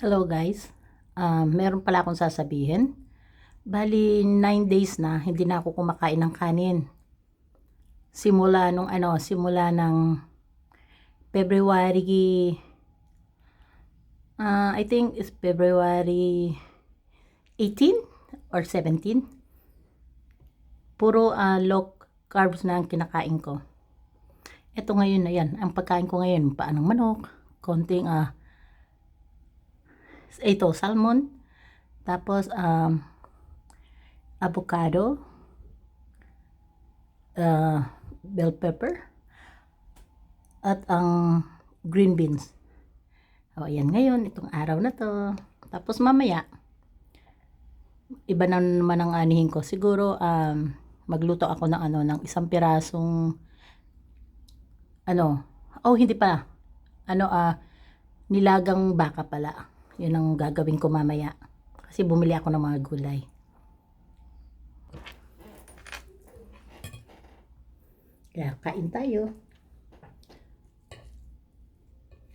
Hello guys, meron pala akong sasabihin. Bali 9 days na hindi na ako kumakain ng kanin. Simula ng February, I think it's February 18 or 17. Puro low carbs na ang kinakain ko. Ito ngayon na yan, ang pagkain ko ngayon, paanong manok, konting salmon, tapos avocado, bell pepper, at ang green beans. O, ayan ngayon, itong araw na to. Tapos mamaya, iba na naman ang anihin ko. Siguro, magluto ako ng isang pirasong, hindi pa. Nilagang baka pala. Yun ang gagawin ko mamaya. Kasi bumili ako ng mga gulay. Kaya kain tayo.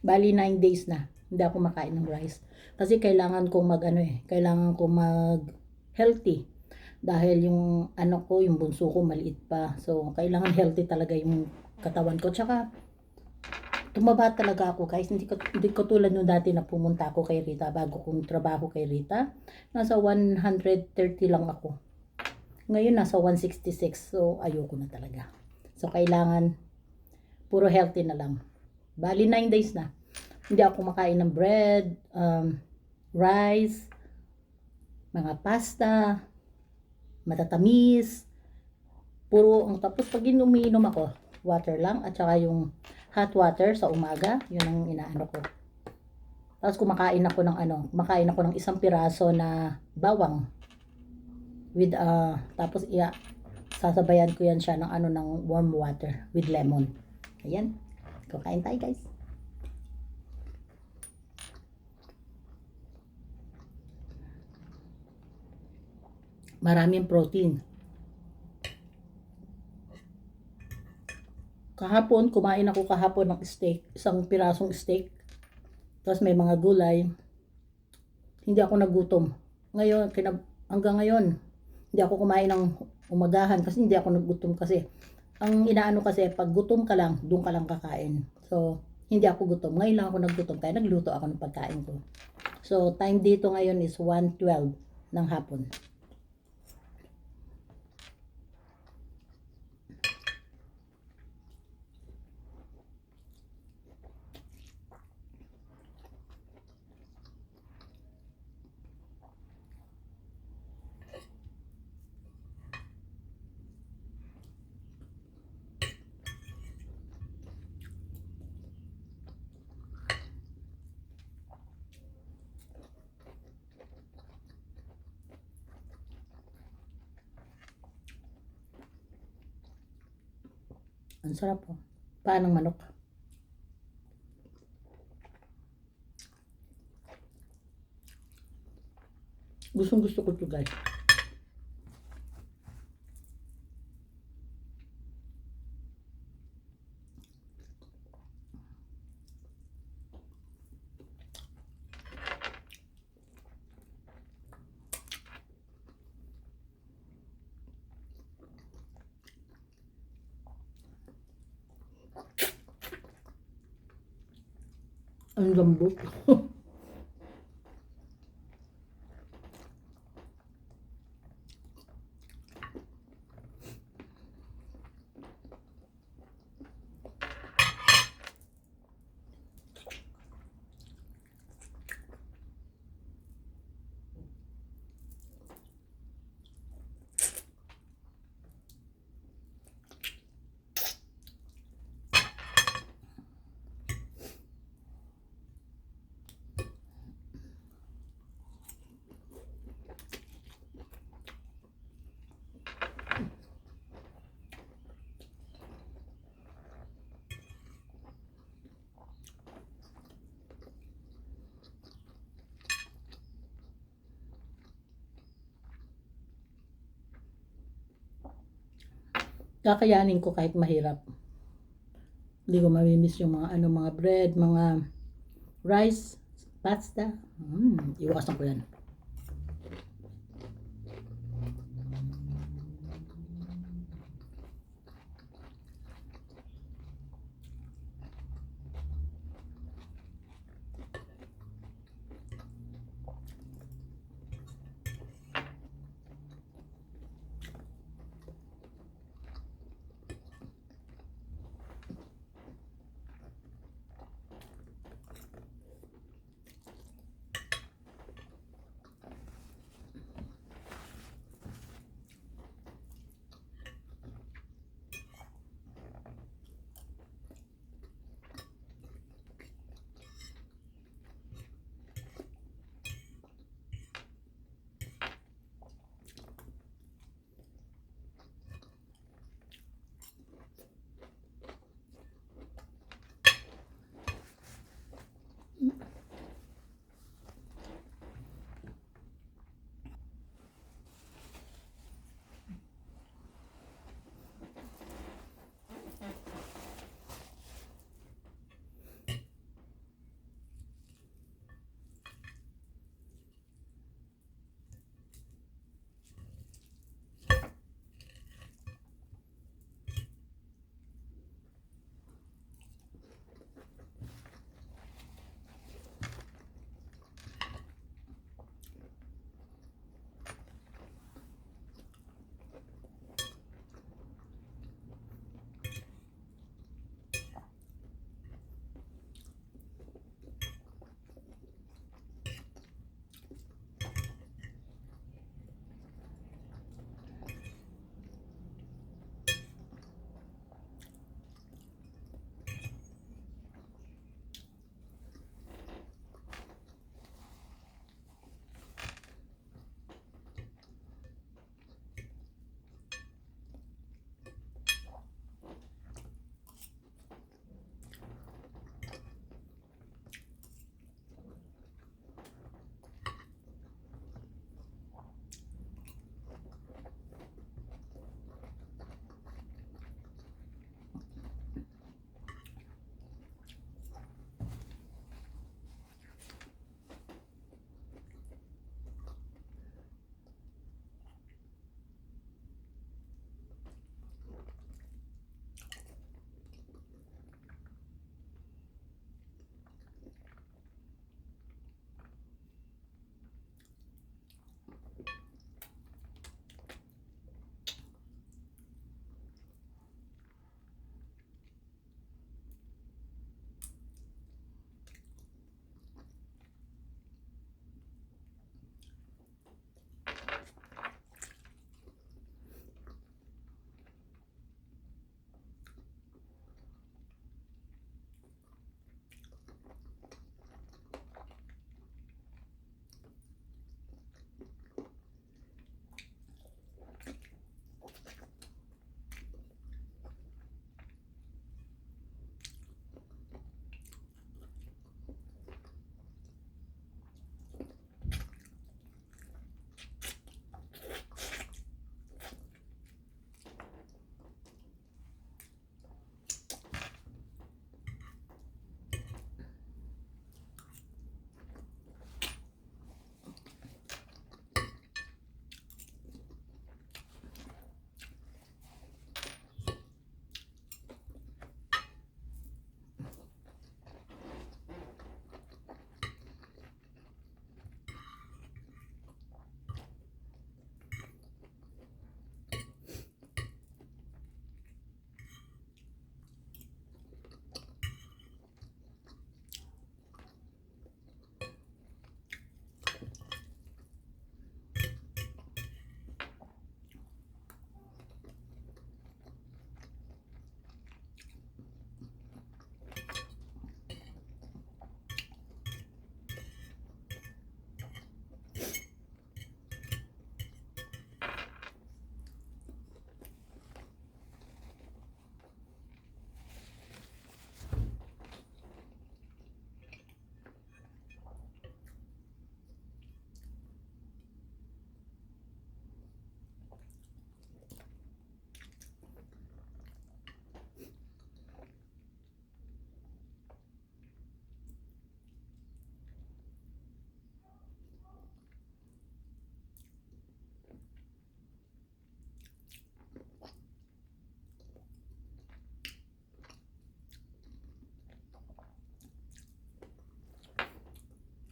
Bali 9 days na. Hindi ako makain ng rice. Kasi kailangan kong kailangan kong healthy. Dahil yung yung bunso ko maliit pa. So, kailangan healthy talaga yung katawan ko. Tsaka, tumaba talaga ako guys. Hindi ko tulad nung dati na pumunta ako kay Rita bago kong trabaho kay Rita. Nasa 130 lang ako. Ngayon nasa 166. So, ayoko na talaga. So, kailangan puro healthy na lang. Bali 9 days na. Hindi ako makain ng bread, rice, mga pasta, matatamis. Tapos pag umiinom ako, water lang at saka yung hot water sa umaga, yun ang inaano ko. Tapos kumakain ako ng isang piraso na bawang with tapos sasabayan ko yan siya ng warm water with lemon. Ayan. Kakain tayo guys. Maraming protein. Kumain ako kahapon ng steak, isang pirasong steak. Tapos may mga gulay. Hindi ako nagutom. Hanggang ngayon, hindi ako kumain ng umagahan kasi hindi ako nagutom kasi. Ang inaano kasi, pag gutom ka lang, doon ka lang kakain. So, hindi ako gutom. Ngayon lang ako naggutom kaya nagluto ako ng pagkain ko. So, time dito ngayon is 1:12 ng hapon. Ang sarap po. Paanong manok. Gustong gusto ko ito guys. Ang lambot. Kakayanin ko kahit mahirap. Hindi ko mamimiss yung mga bread, mga rice, pasta. Iwasan ko yan.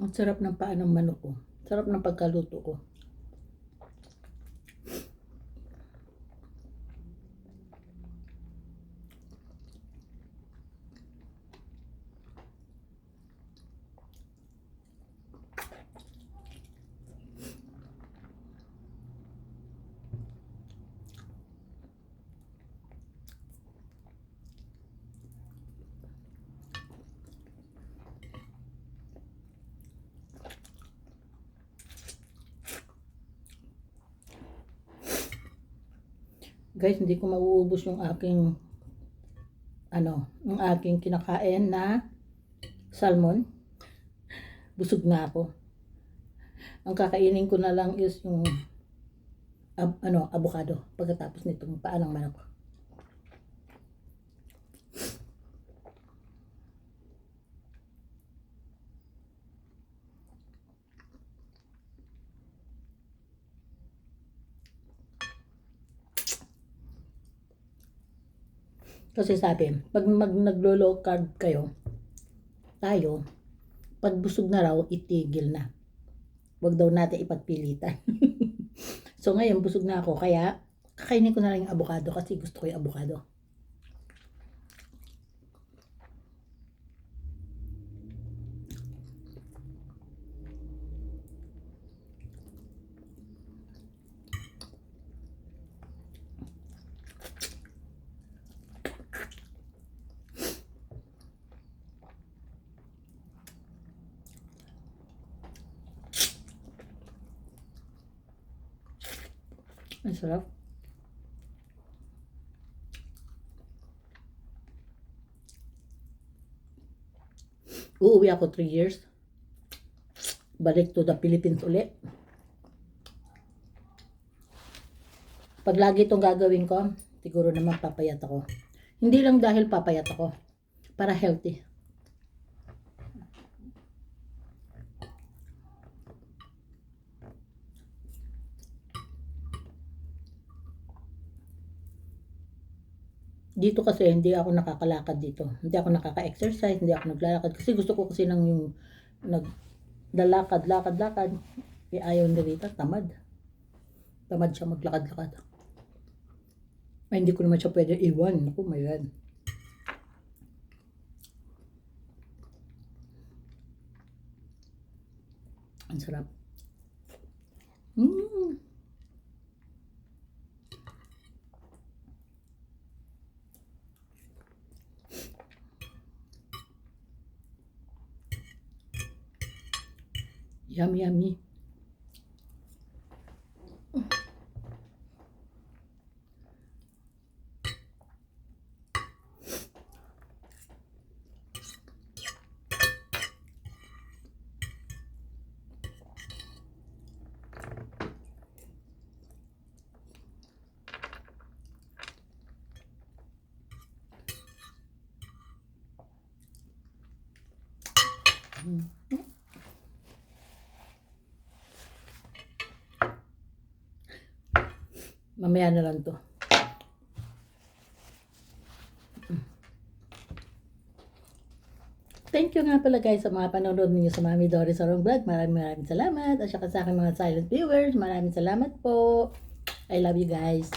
Ang sarap ng paa ng manok ko. Sarap ng pagkaluto ko. Guys, hindi ko mauubos yung aking yung aking kinakain na salmon. Busog na ako. Ang kakainin ko na lang is yung avocado pagkatapos nitong paa ng manok. Kasi sabi, pag naglo-low carb tayo, pag busog na raw, itigil na. Huwag daw natin ipagpilitan. So ngayon, busog na ako, kaya kakainin ko na lang yung avocado kasi gusto ko yung avocado. Ang sarap. Uuwi ako 3 years. Balik to the Philippines ulit. Pag lagi itong gagawin ko, siguro naman papayat ako. Hindi lang dahil papayat ako. Para healthy. Dito kasi hindi ako nakakalakad dito. Hindi ako nakaka-exercise, hindi ako naglalakad. Kasi gusto ko kasi nang yung lakad. Ayaw na dito, tamad. Tamad siya maglakad-lakad. Ay, hindi ko naman siya pwede iwan. Naku, my God. Ang sarap. Yummy. Mamaya na lang to. Thank you nga pala guys sa mga panonood ninyo sa Mami Doris Sarong Vlog. Maraming salamat. At saka sa aking mga silent viewers, maraming salamat po. I love you guys.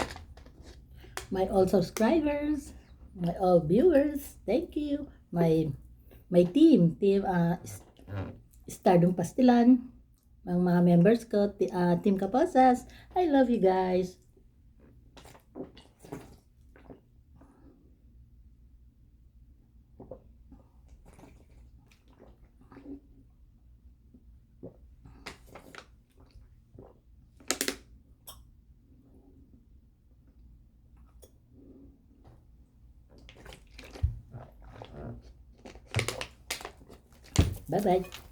My all subscribers, my all viewers, thank you. My team Stardom Pastilan, mga members ko, Team Kaposas. I love you guys. Bye-bye.